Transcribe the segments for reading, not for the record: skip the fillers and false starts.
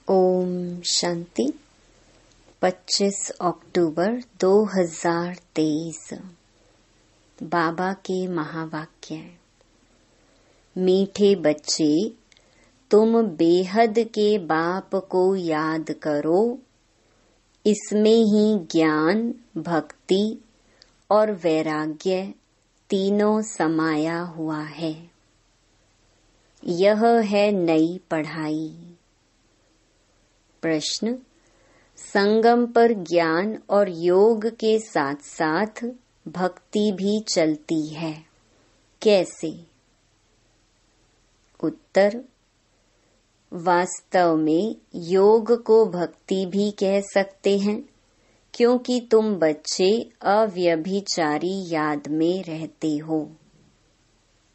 ओम शांति। 25 अक्टूबर 2023। बाबा के महावाक्य। मीठे बच्चे, तुम बेहद के बाप को याद करो। इसमें ही ज्ञान, भक्ति और वैराग्य तीनों समाया हुआ है। यह है नई पढ़ाई। प्रश्न: संगम पर ज्ञान और योग के साथ साथ भक्ति भी चलती है, कैसे? उत्तर: वास्तव में योग को भक्ति भी कह सकते हैं, क्योंकि तुम बच्चे अव्यभिचारी याद में रहते हो।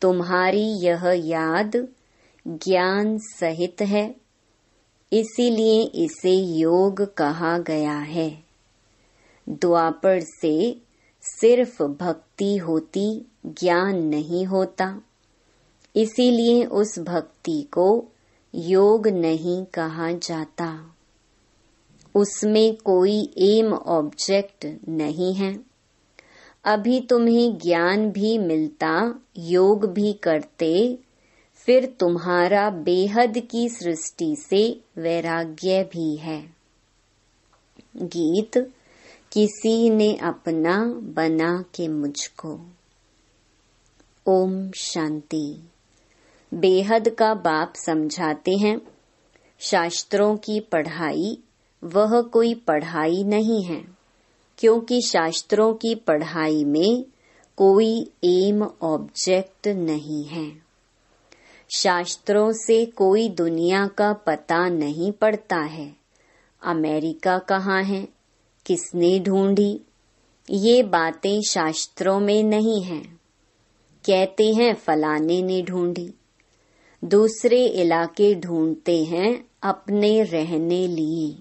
तुम्हारी यह याद ज्ञान सहित है, इसीलिए इसे योग कहा गया है। द्वापर से सिर्फ भक्ति होती, ज्ञान नहीं होता, इसीलिए उस भक्ति को योग नहीं कहा जाता। उसमें कोई एम ऑब्जेक्ट नहीं है। अभी तुम्हें ज्ञान भी मिलता, योग भी करते, फिर तुम्हारा बेहद की सृष्टि से वैराग्य भी है। गीत: किसी ने अपना बना के मुझको। ओम शांति। बेहद का बाप समझाते हैं, शास्त्रों की पढ़ाई वह कोई पढ़ाई नहीं है, क्योंकि शास्त्रों की पढ़ाई में कोई एम ऑब्जेक्ट नहीं है। शास्त्रों से कोई दुनिया का पता नहीं पड़ता है। अमेरिका कहाँ है, किसने ढूंढी, ये बातें शास्त्रों में नहीं हैं। कहते हैं फलाने ने ढूंढी। दूसरे इलाके ढूंढते हैं अपने रहने लिए।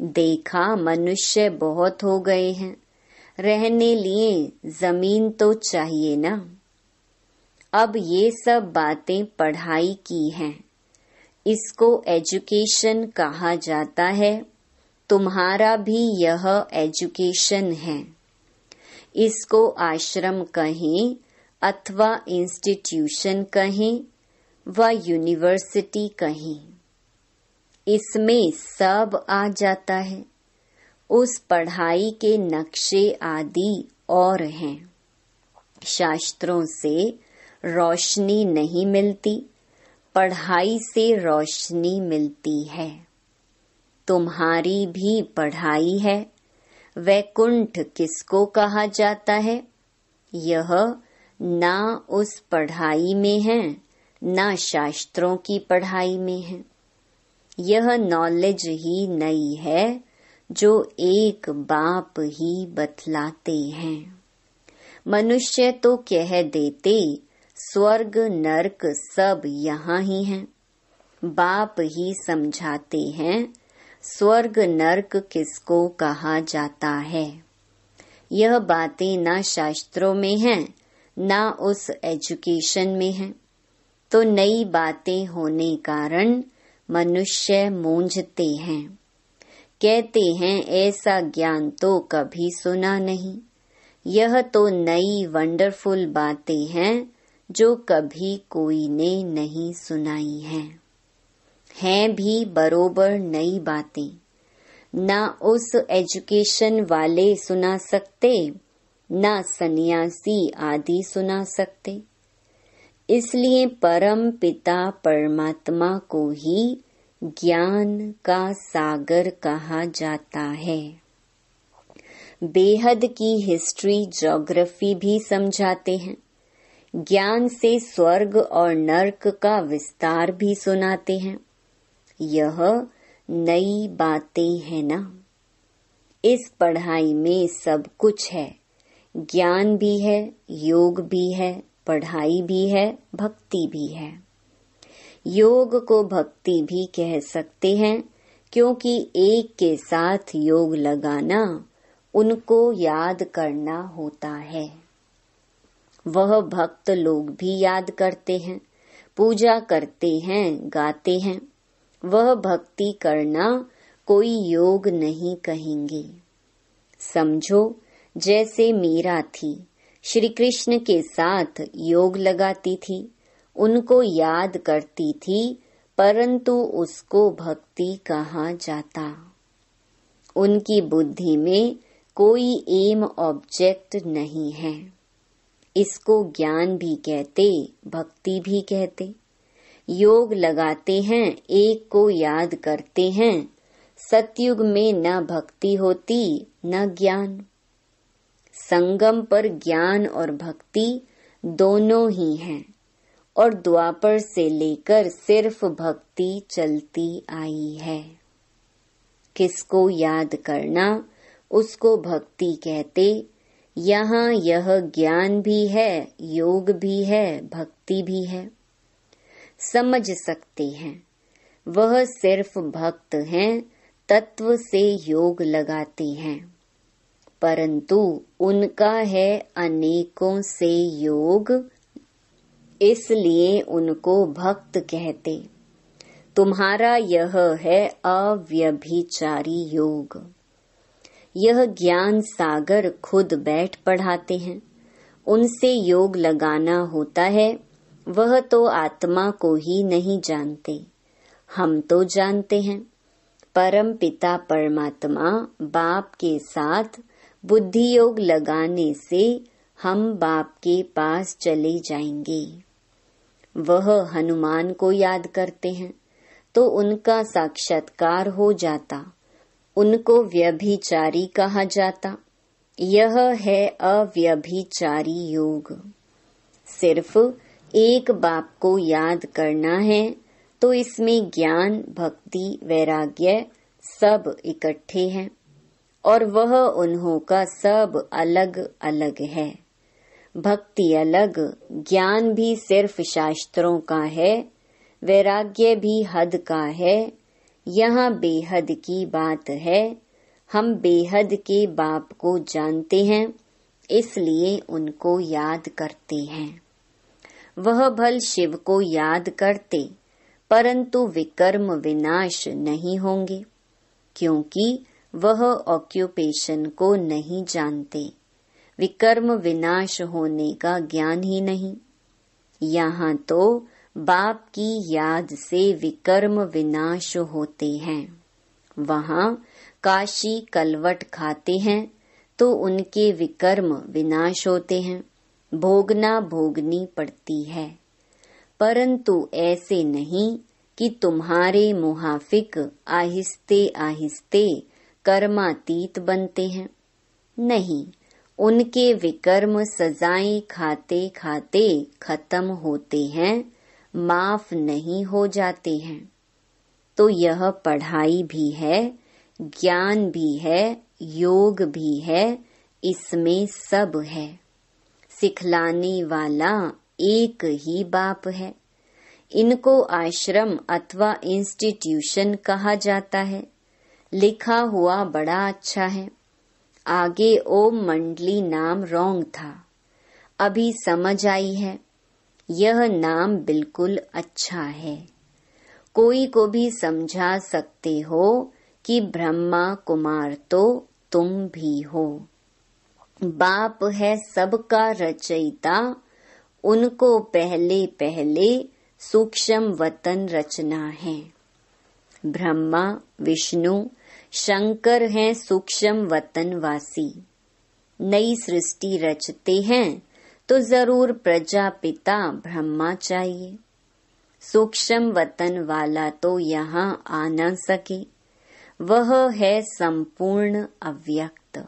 देखा मनुष्य बहुत हो गए हैं, रहने लिए जमीन तो चाहिए ना। अब ये सब बातें पढ़ाई की हैं, इसको एजुकेशन कहा जाता है। तुम्हारा भी यह एजुकेशन है। इसको आश्रम कहें अथवा इंस्टीट्यूशन कहें व यूनिवर्सिटी कहें, इसमें सब आ जाता है। उस पढ़ाई के नक्शे आदि और हैं। शास्त्रों से रोशनी नहीं मिलती, पढ़ाई से रोशनी मिलती है। तुम्हारी भी पढ़ाई है। वैकुंठ किसको कहा जाता है? यह ना उस पढ़ाई में है, ना शास्त्रों की पढ़ाई में है। यह नॉलेज ही नई है, जो एक बाप ही बतलाते हैं। मनुष्य तो कह देते स्वर्ग नरक सब यहाँ ही हैं। बाप ही समझाते हैं स्वर्ग नरक किसको कहा जाता है। यह बातें ना शास्त्रों में हैं, ना उस एजुकेशन में हैं। तो नई बातें होने कारण मनुष्य मूंझते हैं। कहते हैं ऐसा ज्ञान तो कभी सुना नहीं। यह तो नई वंडरफुल बातें हैं, जो कभी कोई ने नहीं सुनाई हैं भी बरोबर नई बातें। ना उस एजुकेशन वाले सुना सकते, ना सन्यासी आदि सुना सकते। इसलिए परम पिता परमात्मा को ही ज्ञान का सागर कहा जाता है। बेहद की हिस्ट्री, ज्योग्राफी भी समझाते हैं। ज्ञान से स्वर्ग और नरक का विस्तार भी सुनाते हैं। यह नई बातें हैं ना। इस पढ़ाई में सब कुछ है। ज्ञान भी है, योग भी है, पढ़ाई भी है, भक्ति भी है। योग को भक्ति भी कह सकते हैं, क्योंकि एक के साथ योग लगाना, उनको याद करना होता है। वह भक्त लोग भी याद करते हैं, पूजा करते हैं, गाते हैं। वह भक्ति करना कोई योग नहीं कहेंगे। समझो, जैसे मीरा थी, श्री कृष्ण के साथ योग लगाती थी, उनको याद करती थी, परंतु उसको भक्ति कहा जाता। उनकी बुद्धि में कोई एम ऑब्जेक्ट नहीं है। इसको ज्ञान भी कहते, भक्ति भी कहते। योग लगाते हैं, एक को याद करते हैं। सतयुग में न भक्ति होती न ज्ञान। संगम पर ज्ञान और भक्ति दोनों ही हैं, और द्वापर से लेकर सिर्फ भक्ति चलती आई है। किसको याद करना, उसको भक्ति कहते। यहाँ यह ज्ञान भी है, योग भी है, भक्ति भी है। समझ सकते हैं, वह सिर्फ भक्त हैं, तत्व से योग लगाते हैं, परंतु उनका है अनेकों से योग, इसलिए उनको भक्त कहते। तुम्हारा यह है अव्यभिचारी योग। यह ज्ञान सागर खुद बैठ पढ़ाते हैं, उनसे योग लगाना होता है। वह तो आत्मा को ही नहीं जानते, हम तो जानते हैं। परम पिता परमात्मा बाप के साथ बुद्धि योग लगाने से हम बाप के पास चले जाएंगे। वह हनुमान को याद करते हैं तो उनका साक्षात्कार हो जाता, उनको व्यभिचारी कहा जाता। यह है अव्यभिचारी योग। सिर्फ एक बाप को याद करना है तो इसमें ज्ञान, भक्ति, वैराग्य सब इकट्ठे हैं, और वह उन्हों का सब अलग अलग है। भक्ति अलग, ज्ञान भी सिर्फ शास्त्रों का है, वैराग्य भी हद का है। यहाँ बेहद की बात है। हम बेहद के बाप को जानते हैं, इसलिए उनको याद करते हैं। वह भल शिव को याद करते, परंतु विकर्म विनाश नहीं होंगे, क्योंकि वह ऑक्यूपेशन को नहीं जानते। विकर्म विनाश होने का ज्ञान ही नहीं। यहाँ तो बाप की याद से विकर्म विनाश होते हैं। वहाँ काशी कलवट खाते हैं तो उनके विकर्म विनाश होते हैं, भोगना भोगनी पड़ती है। परंतु ऐसे नहीं कि तुम्हारे मुहाफिक आहिस्ते आहिस्ते कर्मातीत बनते हैं। नहीं, उनके विकर्म सजाएं खाते खाते खत्म होते हैं, माफ नहीं हो जाते हैं। तो यह पढ़ाई भी है, ज्ञान भी है, योग भी है, इसमें सब है। सिखलाने वाला एक ही बाप है। इनको आश्रम अथवा इंस्टीट्यूशन कहा जाता है। लिखा हुआ बड़ा अच्छा है, आगे ओम मंडली नाम रॉन्ग था, अभी समझ आई है। यह नाम बिल्कुल अच्छा है। कोई को भी समझा सकते हो कि ब्रह्मा कुमार तो तुम भी हो। बाप है सबका रचयिता, उनको पहले पहले सूक्ष्म वतन रचना है। ब्रह्मा, विष्णु, शंकर हैं सूक्ष्म वतन वासी। नई सृष्टि रचते हैं तो जरूर प्रजापिता ब्रह्मा चाहिए। सूक्ष्म वतन वाला तो यहाँ आ न सके, वह है संपूर्ण अव्यक्त।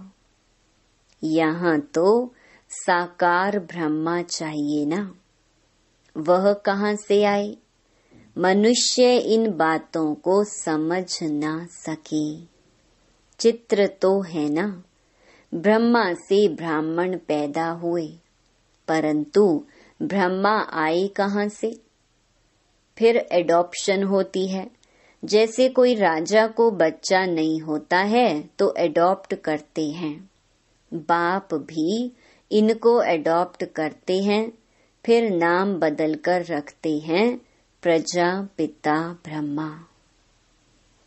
यहाँ तो साकार ब्रह्मा चाहिए ना, वह कहाँ से आए? मनुष्य इन बातों को समझ ना सके। चित्र तो है ना, ब्रह्मा से ब्राह्मण पैदा हुए, परंतु ब्रह्मा आए कहाँ से? फिर एडॉप्शन होती है। जैसे कोई राजा को बच्चा नहीं होता है तो एडॉप्ट करते हैं, बाप भी इनको एडॉप्ट करते हैं, फिर नाम बदलकर रखते हैं प्रजापिता ब्रह्मा।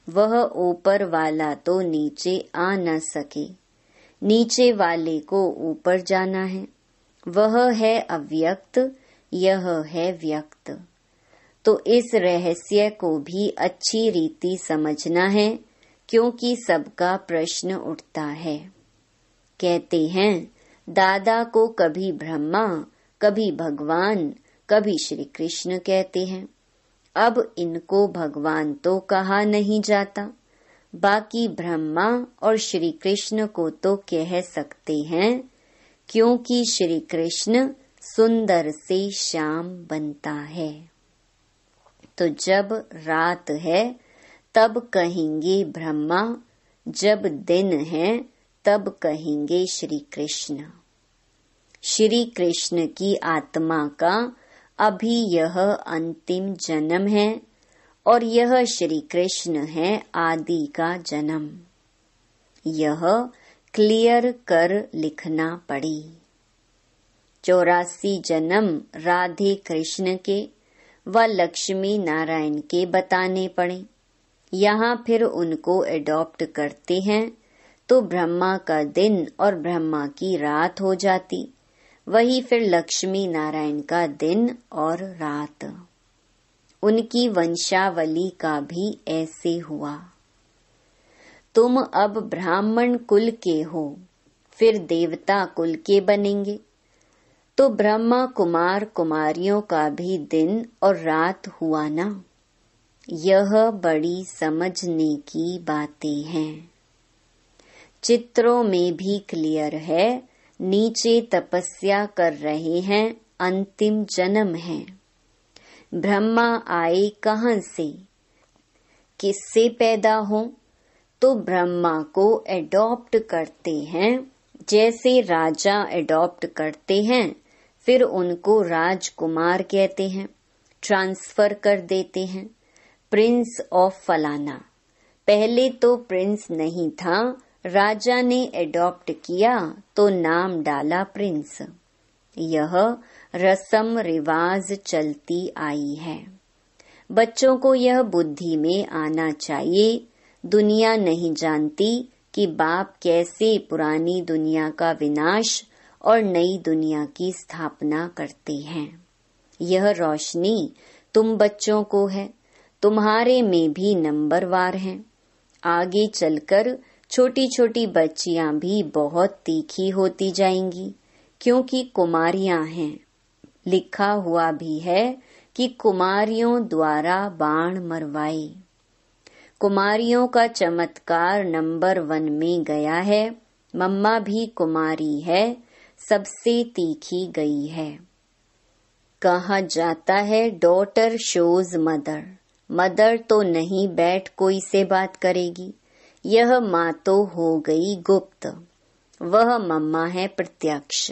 वह ऊपर वाला तो नीचे आ न सके, नीचे वाले को ऊपर जाना है। वह है अव्यक्त, यह है व्यक्त। तो इस रहस्य को भी अच्छी रीति समझना है, क्योंकि सबका प्रश्न उठता है। कहते हैं दादा को कभी ब्रह्मा, कभी भगवान, कभी श्री कृष्ण कहते हैं। अब इनको भगवान तो कहा नहीं जाता, बाकी ब्रह्मा और श्री कृष्ण को तो कह सकते हैं, क्योंकि श्री कृष्ण सुंदर से श्याम बनता है। तो जब रात है तब कहेंगे ब्रह्मा, जब दिन है तब कहेंगे श्री कृष्ण। श्री कृष्ण की आत्मा का अभी यह अंतिम जन्म है और यह श्री कृष्ण है आदि का जन्म। यह क्लियर कर लिखना पड़ी। 84 जन्म राधे कृष्ण के व लक्ष्मी नारायण के बताने पड़े। यहाँ फिर उनको एडॉप्ट करते हैं तो ब्रह्मा का दिन और ब्रह्मा की रात हो जाती, वही फिर लक्ष्मी नारायण का दिन और रात। उनकी वंशावली का भी ऐसे हुआ। तुम अब ब्राह्मण कुल के हो, फिर देवता कुल के बनेंगे, तो ब्रह्मा कुमार कुमारियों का भी दिन और रात हुआ ना। यह बड़ी समझने की बातें हैं। चित्रों में भी क्लियर है। नीचे तपस्या कर रहे हैं, अंतिम जन्म है। ब्रह्मा आए कहाँ से, किससे पैदा हो, तो ब्रह्मा को एडॉप्ट करते हैं। जैसे राजा एडॉप्ट करते हैं, फिर उनको राजकुमार कहते हैं, ट्रांसफर कर देते हैं। प्रिंस ऑफ फलाना, पहले तो प्रिंस नहीं था, राजा ने एडॉप्ट किया तो नाम डाला प्रिंस। यह रस्म रिवाज चलती आई है। बच्चों को यह बुद्धि में आना चाहिए। दुनिया नहीं जानती कि बाप कैसे पुरानी दुनिया का विनाश और नई दुनिया की स्थापना करते हैं। यह रोशनी तुम बच्चों को है, तुम्हारे में भी नंबरवार है। आगे चलकर छोटी छोटी बच्चियां भी बहुत तीखी होती जाएंगी, क्योंकि कुमारियां हैं। लिखा हुआ भी है कि कुमारियों द्वारा बाण मरवाए। कुमारियों का चमत्कार नंबर 1 में गया है। मम्मा भी कुमारी है, सबसे तीखी गई है। कहा जाता है डॉटर शोज मदर। मदर तो नहीं बैठ कोई से बात करेगी, यह माँ तो हो गई गुप्त, वह मम्मा है प्रत्यक्ष।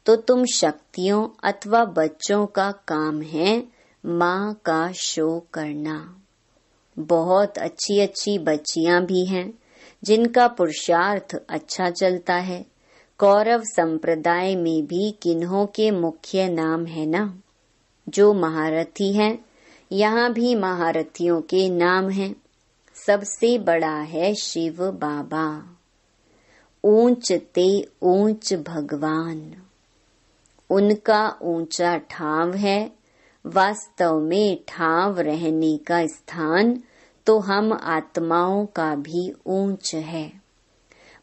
तो तुम शक्तियों अथवा बच्चों का काम है माँ का शो करना। बहुत अच्छी अच्छी बच्चियां भी हैं जिनका पुरुषार्थ अच्छा चलता है। कौरव संप्रदाय में भी किन्हों के मुख्य नाम है ना, जो महारथी हैं। यहाँ भी महारथियों के नाम हैं। सबसे बड़ा है शिव बाबा, ऊंच ते ऊंच भगवान। उनका ऊंचा ठाव है। वास्तव में ठाव रहने का स्थान तो हम आत्माओं का भी ऊंच है।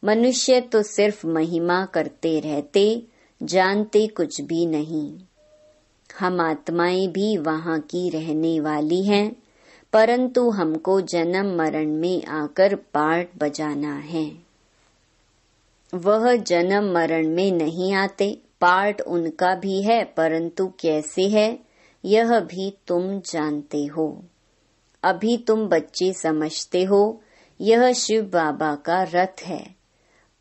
मनुष्य तो सिर्फ महिमा करते रहते, जानते कुछ भी नहीं। हम आत्माएं भी वहाँ की रहने वाली हैं, परंतु हमको जन्म मरण में आकर पार्ट बजाना है। वह जन्म मरण में नहीं आते, पार्ट उनका भी है, परंतु कैसे है यह भी तुम जानते हो। अभी तुम बच्चे समझते हो यह शिव बाबा का रथ है।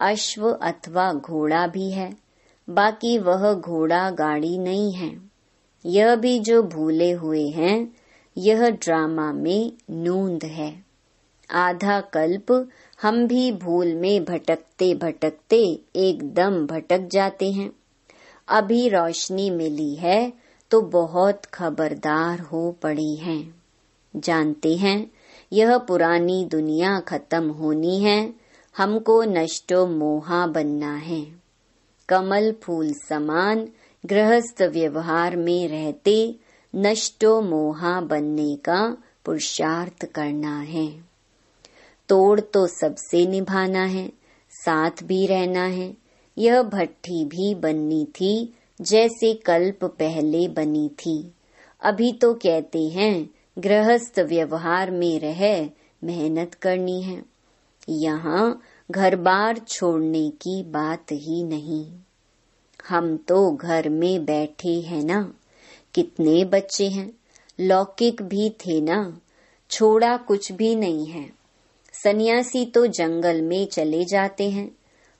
अश्व अथवा घोड़ा भी है, बाकी वह घोड़ा गाड़ी नहीं है। यह भी जो भूले हुए हैं, यह ड्रामा में नूंद है। आधा कल्प हम भी भूल में भटकते भटकते एकदम भटक जाते हैं। अभी रोशनी मिली है तो बहुत खबरदार हो पड़ी हैं। जानते हैं यह पुरानी दुनिया खत्म होनी है, हमको नष्टो मोहा बनना है। कमल फूल समान गृहस्थ व्यवहार में रहते नष्टो मोहा बनने का पुरुषार्थ करना है। तोड़ तो सबसे निभाना है, साथ भी रहना है। यह भट्ठी भी बननी थी जैसे कल्प पहले बनी थी। अभी तो कहते हैं गृहस्थ व्यवहार में रह मेहनत करनी है। यहाँ घर बार छोड़ने की बात ही नहीं। हम तो घर में बैठे हैं ना, कितने बच्चे हैं, लौकिक भी थे ना, छोड़ा कुछ भी नहीं है। सन्यासी तो जंगल में चले जाते हैं,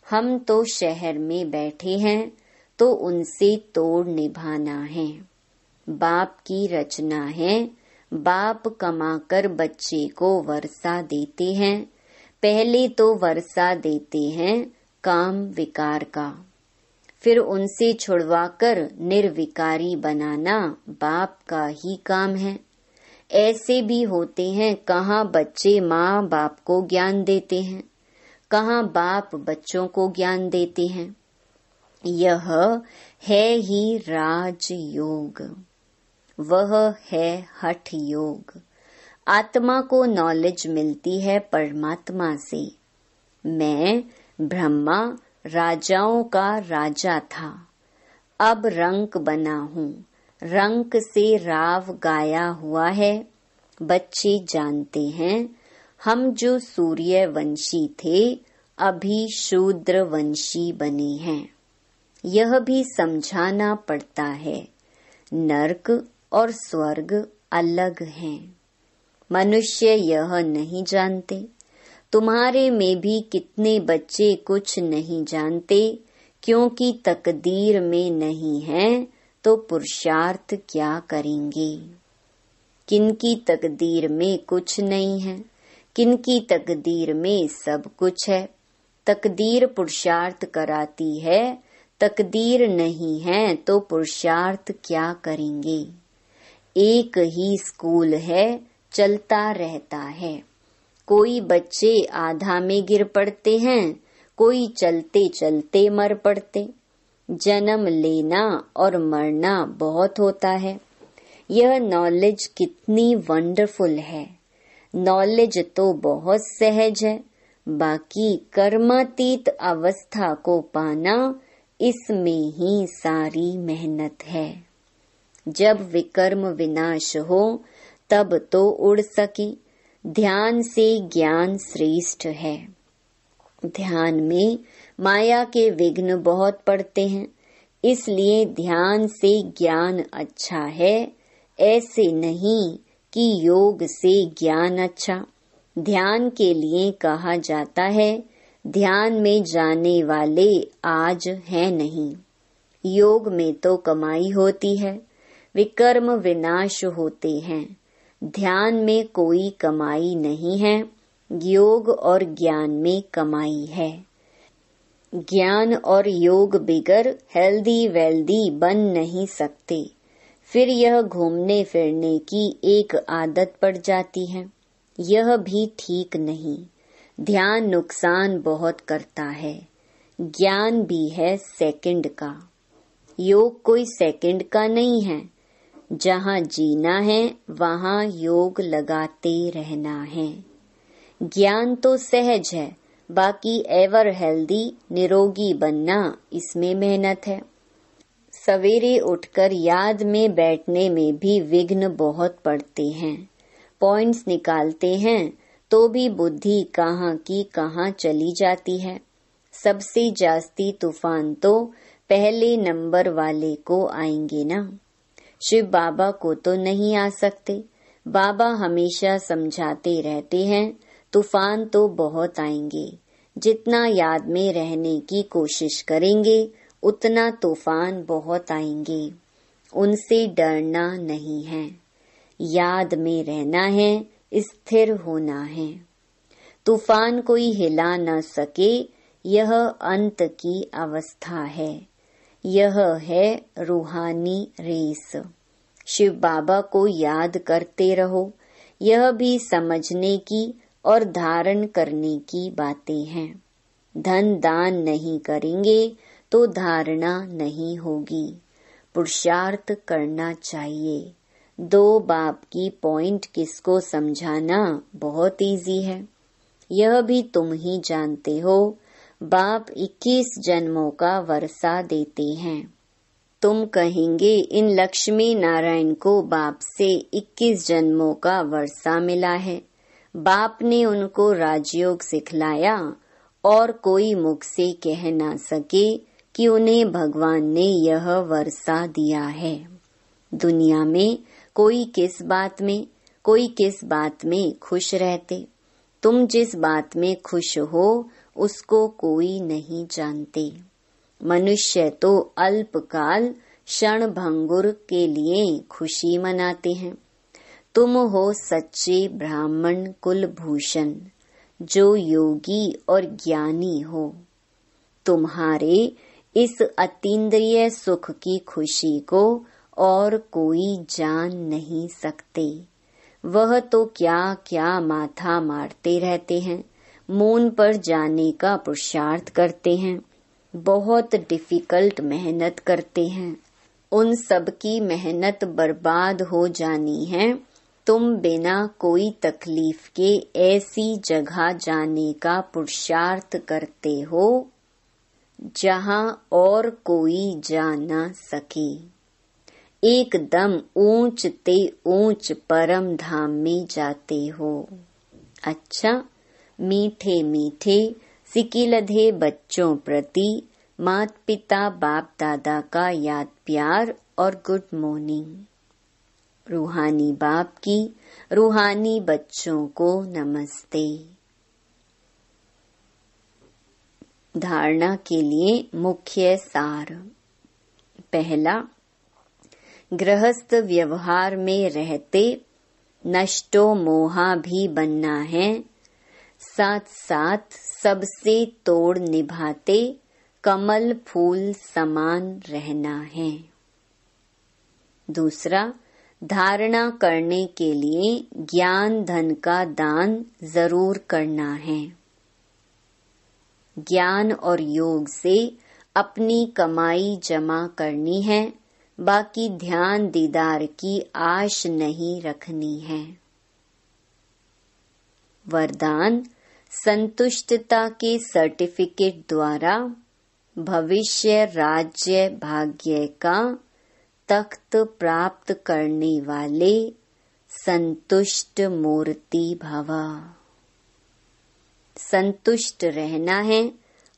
हम तो शहर में बैठे हैं, तो उनसे तोड़ निभाना है। बाप की रचना है, बाप कमाकर बच्चे को वर्षा देते हैं। पहले तो वर्षा देते हैं काम विकार का, फिर उनसे छुड़वाकर निर्विकारी बनाना बाप का ही काम है। ऐसे भी होते हैं, कहाँ बच्चे माँ बाप को ज्ञान देते हैं, कहाँ बाप बच्चों को ज्ञान देते हैं। यह है ही राजयोग, वह है हठ योग। आत्मा को नॉलेज मिलती है परमात्मा से। मैं ब्रह्मा राजाओं का राजा था, अब रंक बना हूँ। रंक से राव गाया हुआ है। बच्चे जानते हैं हम जो सूर्य वंशी थे अभी शूद्र वंशी बने हैं। यह भी समझाना पड़ता है, नरक और स्वर्ग अलग हैं। मनुष्य यह नहीं जानते। तुम्हारे में भी कितने बच्चे कुछ नहीं जानते, क्योंकि तकदीर में नहीं है तो पुरुषार्थ क्या करेंगे। किनकी तकदीर में कुछ नहीं है, किनकी तकदीर में सब कुछ है। तकदीर पुरुषार्थ कराती है, तकदीर नहीं है तो पुरुषार्थ क्या करेंगे। एक ही स्कूल है, चलता रहता है। कोई बच्चे आधा में गिर पड़ते हैं, कोई चलते चलते मर पड़ते। जन्म लेना और मरना बहुत होता है। यह नॉलेज कितनी वंडरफुल है। नॉलेज तो बहुत सहज है, बाकी कर्मातीत अवस्था को पाना, इसमें ही सारी मेहनत है। जब विकर्म विनाश हो तब तो उड़ सके। ध्यान से ज्ञान श्रेष्ठ है। ध्यान में माया के विघ्न बहुत पड़ते हैं, इसलिए ध्यान से ज्ञान अच्छा है। ऐसे नहीं कि योग से ज्ञान अच्छा। ध्यान के लिए कहा जाता है, ध्यान में जाने वाले आज है नहीं। योग में तो कमाई होती है, विकर्म विनाश होते हैं। ध्यान में कोई कमाई नहीं है, योग और ज्ञान में कमाई है। ज्ञान और योग बिगर हेल्दी वेल्दी बन नहीं सकते। फिर यह घूमने फिरने की एक आदत पड़ जाती है, यह भी ठीक नहीं। ध्यान नुकसान बहुत करता है। ज्ञान भी है सेकंड का, योग कोई सेकंड का नहीं है। जहाँ जीना है वहाँ योग लगाते रहना है। ज्ञान तो सहज है, बाकी एवर हेल्दी निरोगी बनना, इसमें मेहनत है। सवेरे उठकर याद में बैठने में भी विघ्न बहुत पड़ते हैं। पॉइंट्स निकालते हैं तो भी बुद्धि कहाँ की कहाँ चली जाती है। सबसे जास्ती तूफान तो पहले नंबर वाले को आएंगे ना। शिव बाबा को तो नहीं आ सकते। बाबा हमेशा समझाते रहते हैं, तूफान तो बहुत आएंगे। जितना याद में रहने की कोशिश करेंगे उतना तूफान बहुत आएंगे। उनसे डरना नहीं है, याद में रहना है, स्थिर होना है। तूफान कोई हिला न सके, यह अंत की अवस्था है। यह है रूहानी रेस। शिव बाबा को याद करते रहो, यह भी समझने की और धारण करने की बातें हैं। धन दान नहीं करेंगे तो धारणा नहीं होगी। पुरुषार्थ करना चाहिए। 2 बाप की पॉइंट किसको समझाना बहुत इजी है। यह भी तुम ही जानते हो। बाप 21 जन्मों का वर्षा देते हैं। तुम कहेंगे इन लक्ष्मी नारायण को बाप से 21 जन्मों का वर्षा मिला है। बाप ने उनको राजयोग सिखलाया और कोई मुख से कह ना सके कि उन्हें भगवान ने यह वर्षा दिया है। दुनिया में कोई किस बात में खुश रहते। तुम जिस बात में खुश हो उसको कोई नहीं जानते। मनुष्य तो अल्पकाल क्षण भंगुर के लिए खुशी मनाते हैं। तुम हो सच्चे ब्राह्मण कुलभूषण, जो योगी और ज्ञानी हो। तुम्हारे इस अतीन्द्रिय सुख की खुशी को और कोई जान नहीं सकते। वह तो क्या क्या माथा मारते रहते हैं, मून पर जाने का पुरुषार्थ करते हैं, बहुत डिफिकल्ट मेहनत करते हैं। उन सब की मेहनत बर्बाद हो जानी है। तुम बिना कोई तकलीफ के ऐसी जगह जाने का पुरुषार्थ करते हो जहाँ और कोई जा न सके। एकदम ऊंच ते ऊंच परम धाम में जाते हो। अच्छा, मीठे मीठे सिकिलधे बच्चों प्रति माता पिता बाप दादा का याद प्यार और गुड मॉर्निंग। रूहानी बाप की रूहानी बच्चों को नमस्ते। धारणा के लिए मुख्य सार। पहला, गृहस्थ व्यवहार में रहते नष्टो मोहा भी बनना है, साथ साथ सबसे तोड़ निभाते कमल फूल समान रहना है। दूसरा, धारणा करने के लिए ज्ञान धन का दान जरूर करना है। ज्ञान और योग से अपनी कमाई जमा करनी है, बाकी ध्यान दीदार की आश नहीं रखनी है। वरदान, संतुष्टता के सर्टिफिकेट द्वारा भविष्य राज्य भाग्य का तख्त प्राप्त करने वाले संतुष्ट मूर्ति भवा। संतुष्ट रहना है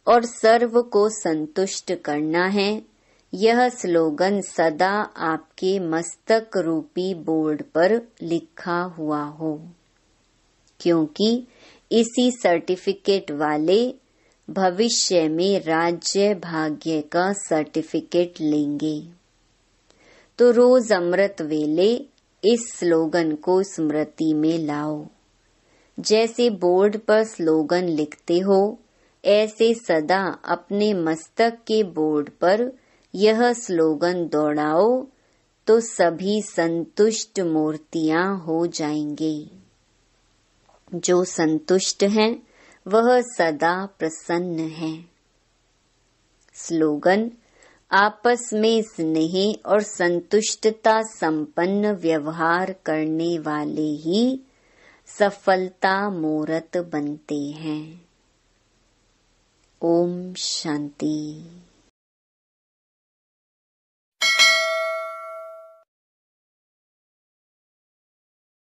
और सर्व को संतुष्ट करना है। यह स्लोगन सदा आपके मस्तक रूपी बोर्ड पर लिखा हुआ हो, क्योंकि इसी सर्टिफिकेट वाले भविष्य में राज्य भाग्य का सर्टिफिकेट लेंगे। तो रोज अमृत वेले इस स्लोगन को स्मृति में लाओ। जैसे बोर्ड पर स्लोगन लिखते हो, ऐसे सदा अपने मस्तक के बोर्ड पर यह स्लोगन दौड़ाओ तो सभी संतुष्ट मूर्तियां हो जाएंगे। जो संतुष्ट हैं वह सदा प्रसन्न है। स्लोगन, आपस में स्नेह और संतुष्टता संपन्न व्यवहार करने वाले ही सफलता मूर्त बनते हैं। ओम शांति।